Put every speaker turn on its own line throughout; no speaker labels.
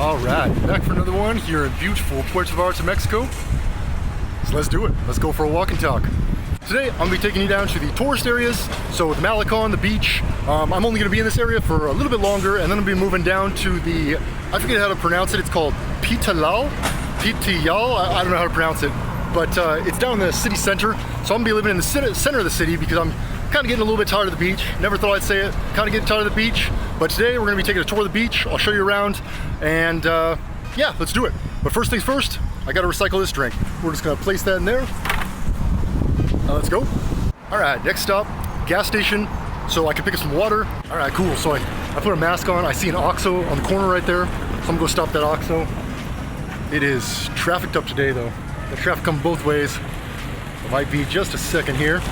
Alright, back for another one here in beautiful Puerto Vallarta, Mexico. So let's do it. Let's go for a walk and talk. Today, I'm going to be taking you down to the tourist areas. So the Malecon, the beach. I'm only going to be in this area for a little bit longer, and then I'll be moving down to the, I forget how to pronounce it. It's called Pitillal. Pitillal? I don't know how to pronounce it. But it's down in the city center. So I'm going to be living in the center of the city because I'm kind of getting a little bit tired of the beach. Never thought I'd say it. Kind of getting tired of the beach. But today we're going to be taking a tour of the beach. I'll show you around. And yeah, let's do it. But first things first, I got to recycle this drink. We're just going to place that in there. Let's go. All right, next stop, gas station. So I can pick up some water. All right, cool. So I put a mask on. I see an OXXO on the corner right there. So I'm going to go stop that OXXO. It is trafficked up today though. The traffic comes both ways. It might be just a second here.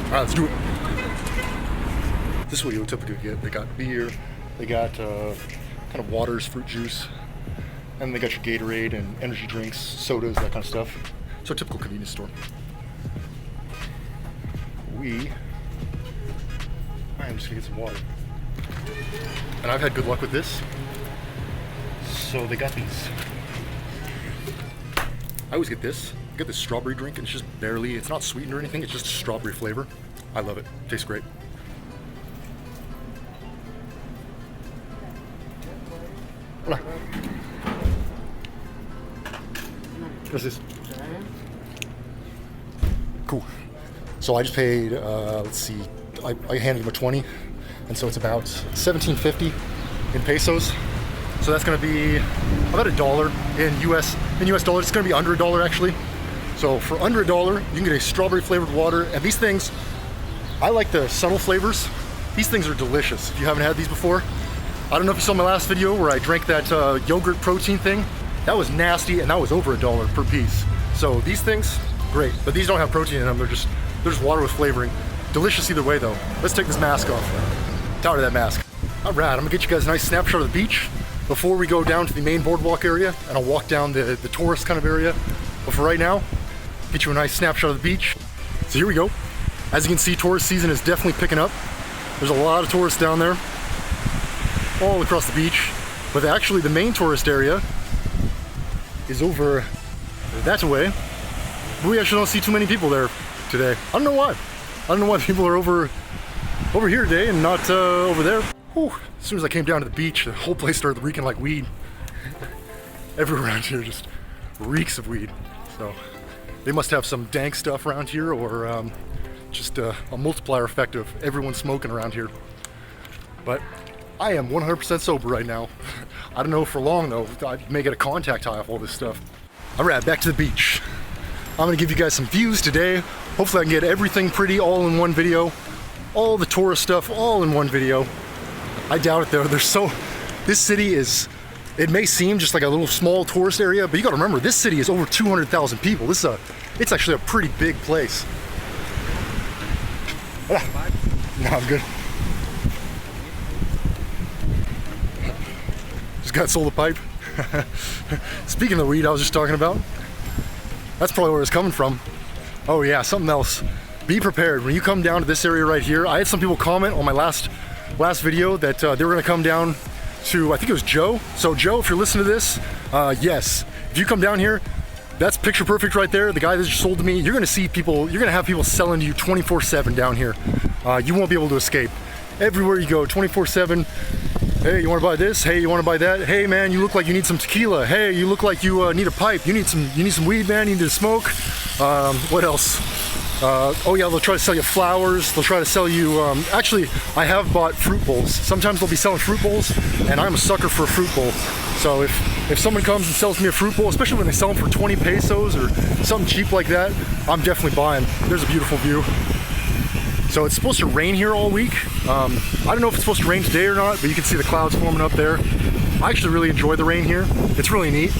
All right, let's do it. This is what you would typically get. They got beer, they got kind of waters, fruit juice, and they got your Gatorade and energy drinks, sodas, that kind of stuff. So a typical convenience store. I'm just gonna get some water. And I've had good luck with this. So they got these. I always get this. I get this strawberry drink, and it's just barely, it's not sweetened or anything, it's just a strawberry flavor. I love it. Tastes great. Hola. Gracias. Cool. So I just paid, let's see, I handed him a 20, and so it's about $17.50 in pesos. So that's going to be about $1 in US dollars. It's going to be under $1 actually. So for under $1, you can get a strawberry flavored water, and these things, I like the subtle flavors. These things are delicious. If you haven't had these before, I don't know if you saw my last video where I drank that yogurt protein thing. That was nasty, and that was over $1 per piece. So these things, great, but these don't have protein in them. They're just water with flavoring. Delicious either way though. Let's take this mask off. Tired of that mask. All right, I'm gonna get you guys a nice snapshot of the beach before we go down to the main boardwalk area, and I'll walk down the tourist kind of area. But for right now, get you a nice snapshot of the beach. So here we go. As you can see, tourist season is definitely picking up. There's a lot of tourists down there, all across the beach. But actually the main tourist area is over that way. But we actually don't see too many people there today. I don't know why. I don't know why people are over here today and not over there. Whew. As soon as I came down to the beach, the whole place started reeking like weed. Everywhere around here just reeks of weed. So they must have some dank stuff around here, or just a multiplier effect of everyone smoking around here. But I am 100% sober right now. I don't know for long though. I may get a contact high off all this stuff. All right, back to the beach. I'm gonna give you guys some views today. Hopefully I can get everything pretty all in one video. All the tourist stuff all in one video. I doubt it though. This city is, it may seem just like a little small tourist area, but you gotta remember, this city is over 200,000 people. It's actually a pretty big place. No, I'm good. Just got sold a pipe. Speaking of the weed I was just talking about, that's probably where it's coming from. Oh yeah, something else. Be prepared when you come down to this area right here. I had some people comment on my last video that they were gonna come down to, I think it was Joe. So Joe, if you're listening to this, yes, if you come down here, that's picture perfect right there. The guy that just sold to me, you're gonna see people, you're gonna have people selling to you 24/7 down here. You won't be able to escape. Everywhere you go, 24/7. Hey, you want to buy this? Hey, you want to buy that? Hey, man, you look like you need some tequila. Hey, you look like you need a pipe. You need some weed, man. You need to smoke. What else? Oh yeah, they'll try to sell you flowers. They'll try to sell you. Actually, I have bought fruit bowls. Sometimes they'll be selling fruit bowls, and I'm a sucker for a fruit bowl. So if someone comes and sells me a fruit bowl, especially when they sell them for 20 pesos or something cheap like that, I'm definitely buying. There's a beautiful view. So it's supposed to rain here all week. I don't know if it's supposed to rain today or not, but you can see the clouds forming up there. I actually really enjoy the rain here. It's really neat,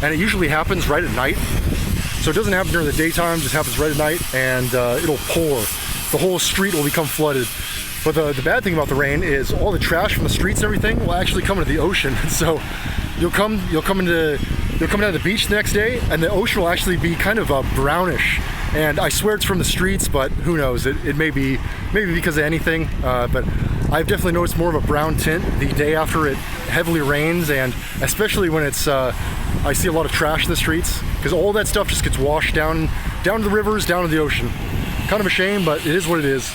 and it usually happens right at night. So it doesn't happen during the daytime, it just happens right at night, and it'll pour. The whole street will become flooded. But the bad thing about the rain is all the trash from the streets and everything will actually come into the ocean. So you'll come down to the beach the next day, and the ocean will actually be kind of brownish. and I swear it's from the streets, but who knows? It may be because of anything, but I've definitely noticed more of a brown tint the day after it heavily rains, and especially when it's I see a lot of trash in the streets, because all that stuff just gets washed down to the rivers, down to the ocean. Kind of a shame, but it is what it is.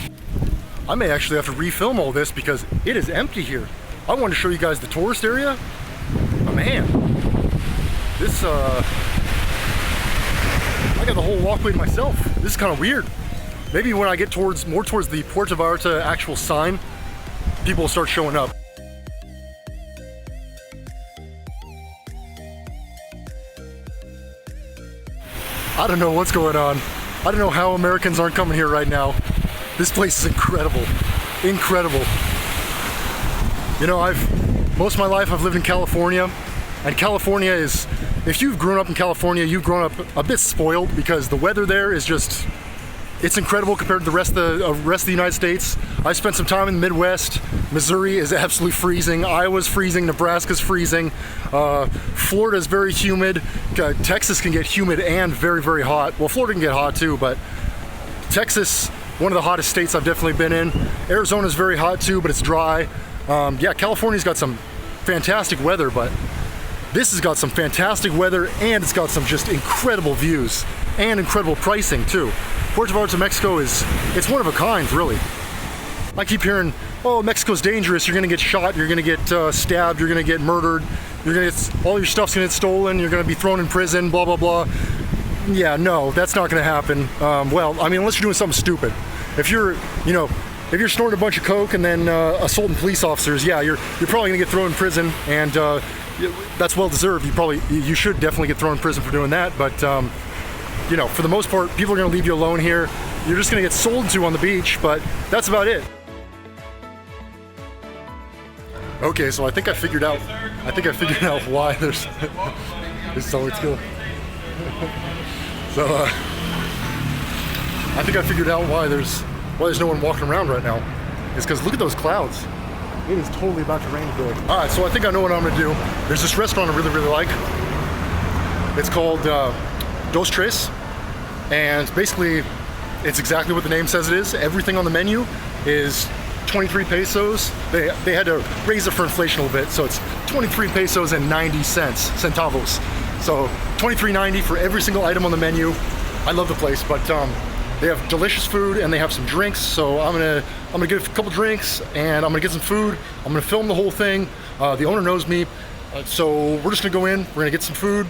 I may actually have to refilm all this because it is empty here. I wanted to show you guys the tourist area. Oh man, this I got the whole walkway to myself. This is kind of weird. Maybe when I get more towards the Puerto Vallarta actual sign, people will start showing up. I don't know what's going on. I don't know how Americans aren't coming here right now. This place is incredible. Incredible. You know, most of my life I've lived in California, and California is, if you've grown up in California, you've grown up a bit spoiled, because the weather there is just, it's incredible compared to the rest of the United States. I spent some time in the Midwest. Missouri is absolutely freezing. Iowa's freezing. Nebraska's freezing. Florida is very humid. Texas can get humid and very, very hot. Well, Florida can get hot too, but Texas, one of the hottest states I've definitely been in. Arizona's very hot too, but it's dry. Yeah, California's got some fantastic weather, but this has got some fantastic weather, and it's got some just incredible views and incredible pricing too. Puerto Vallarta, Mexico it's one of a kind, really. I keep hearing, oh, Mexico's dangerous, you're gonna get shot, you're gonna get stabbed, you're gonna get murdered, all your stuff's gonna get stolen, you're gonna be thrown in prison, blah, blah, blah. Yeah, no, that's not gonna happen. Well, I mean, unless you're doing something stupid. If you're snorting a bunch of coke and then assaulting police officers, yeah, you're probably gonna get thrown in prison, and that's well deserved. You should definitely get thrown in prison for doing that, but you know, for the most part, people are gonna leave you alone here. You're just gonna get sold to on the beach, but that's about it. Okay, so I think I figured out why there's this is always cool. So I think I figured out why there's no one walking around right now. It's because look at those clouds. It is totally about to rain today. All right, so I think I know what I'm gonna do. There's this restaurant I really, really like. It's called Dos Tres, and basically it's exactly what the name says it is. Everything on the menu is 23 pesos. They had to raise it for inflation a little bit, so it's 23 pesos and 90 centavos. So 23.90 for every single item on the menu. I love the place, but they have delicious food and they have some drinks. So I'm gonna get a couple drinks and I'm gonna get some food. I'm gonna film the whole thing. The owner knows me, so we're just gonna go in. We're gonna get some food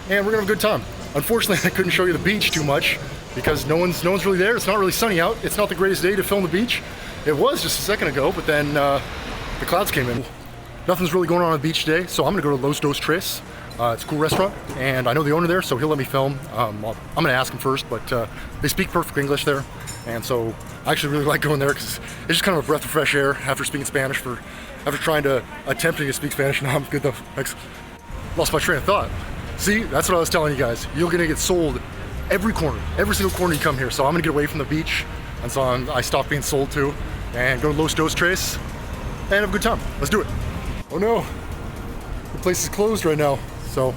and we're gonna have a good time. Unfortunately, I couldn't show you the beach too much because no one's really there. It's not really sunny out. It's not the greatest day to film the beach. It was just a second ago, but then the clouds came in. Nothing's really going on the beach today, so I'm gonna go to Los Dos Tres. It's a cool restaurant, and I know the owner there, so he'll let me film. I'm gonna ask him first, but they speak perfect English there, and so I actually really like going there because it's just kind of a breath of fresh air after speaking Spanish after trying to attempting to speak Spanish. Now I'm good though. Thanks. Lost my train of thought. See, that's what I was telling you guys. You're gonna get sold every corner, every single corner you come here. So I'm gonna get away from the beach, and so I stopped being sold to, and go to Los Dos Tres, and have a good time. Let's do it. Oh no, the place is closed right now, so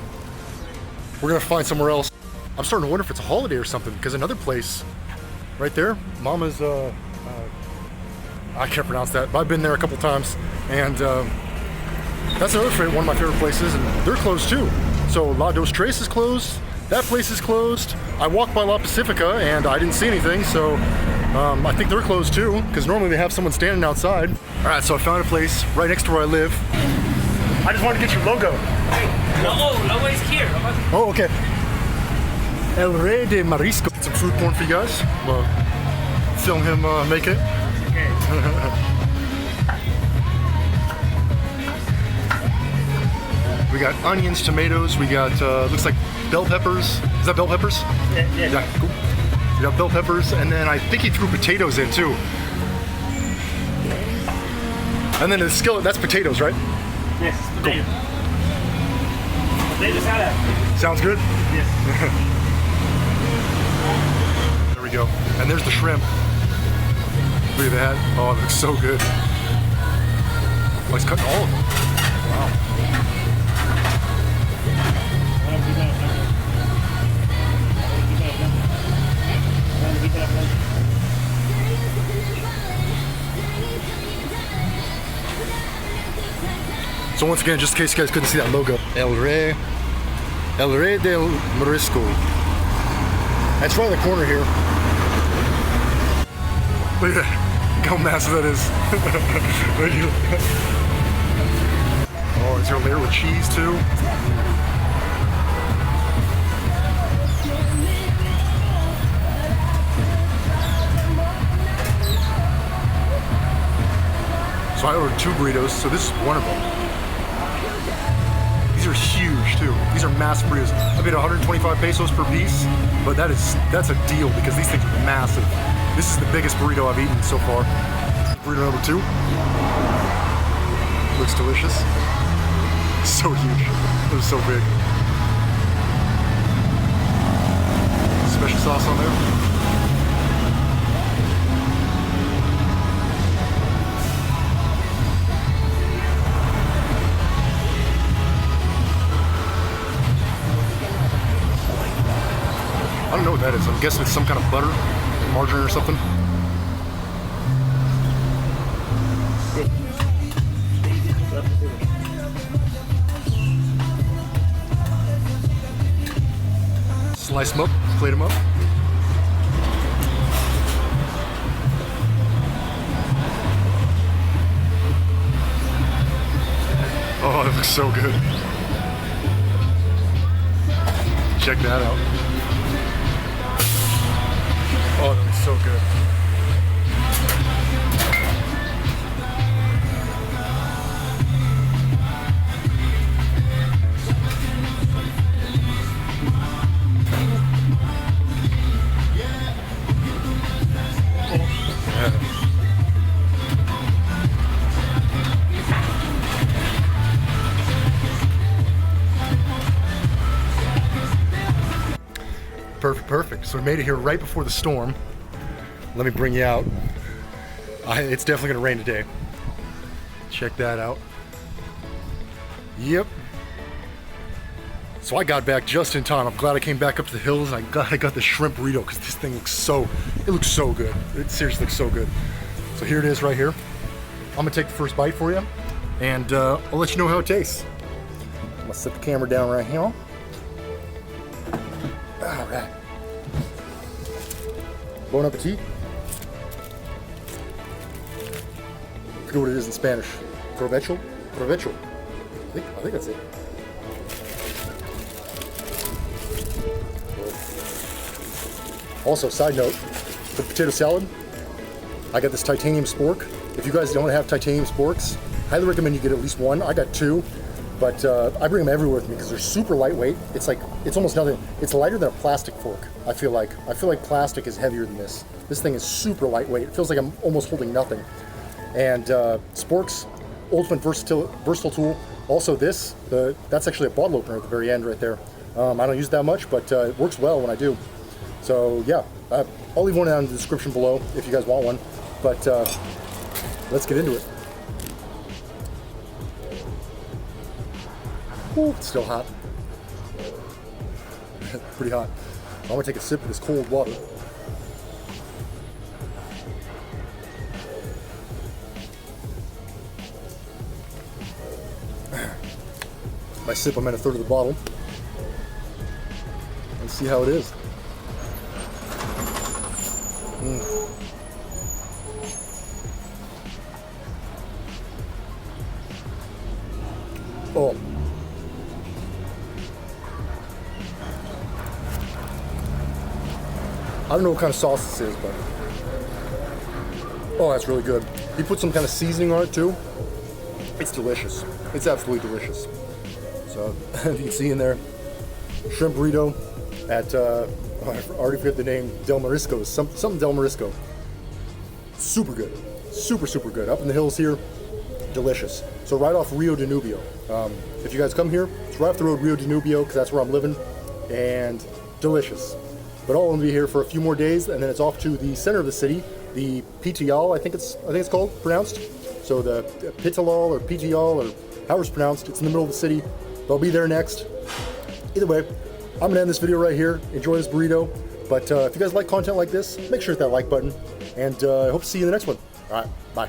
we're gonna find somewhere else. I'm starting to wonder if it's a holiday or something, because another place right there, Mama's, I can't pronounce that, but I've been there a couple times, and that's another one of my favorite places, and they're closed too. So La Dos Tres is closed, that place is closed. I walked by La Pacifica and I didn't see anything, so I think they're closed too, because normally they have someone standing outside. All right, so I found a place right next to where I live. I just wanted to get your logo.
Logo is here.
Oh, okay. El Rey de Marisco. Get some food porn for you guys. We'll film him make it.
Okay.
We got onions, tomatoes, we got, looks like bell peppers. Is that bell peppers? Yeah, cool. We got bell peppers, and then I think he threw potatoes in too. And then the skillet, that's potatoes, right?
Yes, potato.
Cool.
Potato salad.
Sounds good?
Yes.
There we go. And there's the shrimp. Look at that. Oh, it looks so good. Oh, he's cutting all of them. Wow. So once again, just in case you guys couldn't see that logo, El Rey del Morisco. That's right in the corner here. Look at that. Look how massive that is. Oh, is there a layer with cheese too? So I ordered 2 burritos, so this is one of them. These are huge too. These are massive burritos. I paid 125 pesos per piece, but that's a deal because these things are massive. This is the biggest burrito I've eaten so far. Burrito number 2. Looks delicious. So huge. It was so big. Special sauce on there. I don't know what that is. I'm guessing it's some kind of butter, margarine or something. Slice them up, plate them up. Oh, it looks so good. Check that out. Oh, that looks so good. Perfect. So we made it here right before the storm. Let me bring you out. It's definitely gonna rain today. Check that out. Yep. So I got back just in time. I'm glad I came back up to the hills, and I'm glad I got the shrimp burrito because this thing looks so good. It seriously looks so good. So here it is right here. I'm gonna take the first bite for you, and I'll let you know how it tastes. I'm gonna set the camera down right here. All right. Bon appetit. I forget what it is in Spanish. Provecho? Provecho. I think that's it. Also, side note, for potato salad, I got this titanium spork. If you guys don't have titanium sporks, highly recommend you get at least one. I got 2. But I bring them everywhere with me because they're super lightweight. It's almost nothing. It's lighter than a plastic fork, I feel like. I feel like plastic is heavier than this. This thing is super lightweight. It feels like I'm almost holding nothing. And sporks, ultimate versatile tool. Also that's actually a bottle opener at the very end right there. I don't use it that much, but it works well when I do. So yeah, I'll leave one down in the description below if you guys want one. But let's get into it. Ooh, it's still hot. Pretty hot. I'm gonna take a sip of this cold water. By sip, I meant 1/3 of the bottle. Let's see how it is. Oh. I don't know what kind of sauce this is, but oh, that's really good. He put some kind of seasoning on it too. It's delicious. It's absolutely delicious. So, you can see in there, shrimp burrito at, I already forget the name, Del Morisco, something Del Morisco. Super good. Super good. Up in the hills here, delicious. So right off Rio de Nubio. If you guys come here, it's right off the road Rio de Nubio because that's where I'm living, and delicious. But I'll only be here for a few more days, and then it's off to the center of the city, the Pitillal, I think it's called, pronounced. So the Pitillal or Pitillal or however it's pronounced, it's in the middle of the city. But I'll be there next. Either way, I'm gonna end this video right here. Enjoy this burrito. But if you guys like content like this, make sure to hit that like button, and I hope to see you in the next one. All right, bye.